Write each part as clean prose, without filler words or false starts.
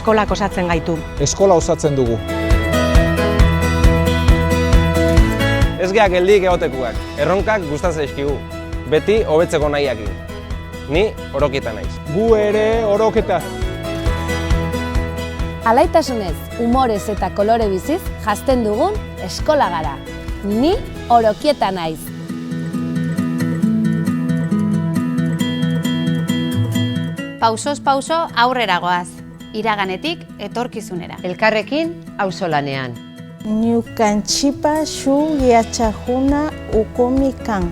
eskolak osatzen gaitu. Eskola osatzen dugu. Ez geak geldik egotekuak, erronkak gustan zaizkigu, beti hobetzeko nahiakin. Ni Orokieta naiz. Gu ere Oroketa. Alaitasunez, humorez eta kolore biziz jazten dugun eskola gara. Ni Orokieta naiz. Pausoz pauso aurrera goaz, iraganetik etorkizunera. Elkarrekin auzolanean. Ñukanchipa shuk yachajuna ukumikan.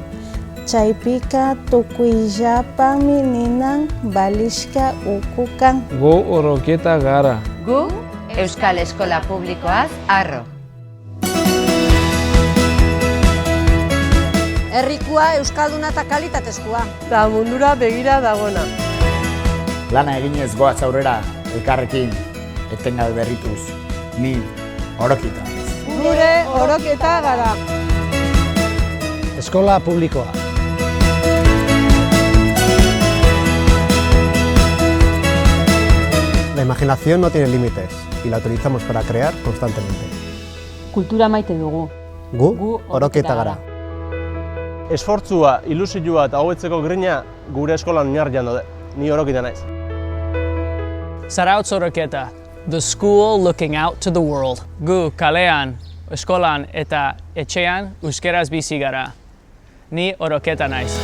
Chaypika tukuyllapami ninan balishka ukukan. Gu Orokieta gara. Gu Euskal Eskola Publikoaz harro. Herrikua euskalduna eta kalitatezkoa. Ta mundura begira dagona. Lana eginez goaz aurrera, elkarrekin, etengabe berrituz, ni Orokieta. Gure Orokieta gara. Eskola publikoa. La imaginación no tiene límites y la utilizamos para crear constantemente. Kultura maite dugu. Gu Orokieta gara. Esfortzua, ilusioa eta hobetzeko grina gure eskolan oinarrian daude. Ni Orokieta naiz. Zarautz Orokieta, the school looking out to the world. Gu kalean, eskolan eta etxean euskeraz bizi gara. Ni Orokieta naiz.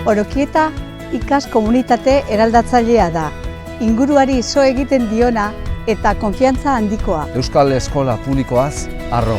Orokieta ikas komunitate eraldatzailea da. Inguruari zo egiten diona eta konfiantza handikoa. Euskal Eskola Publikoaz harro.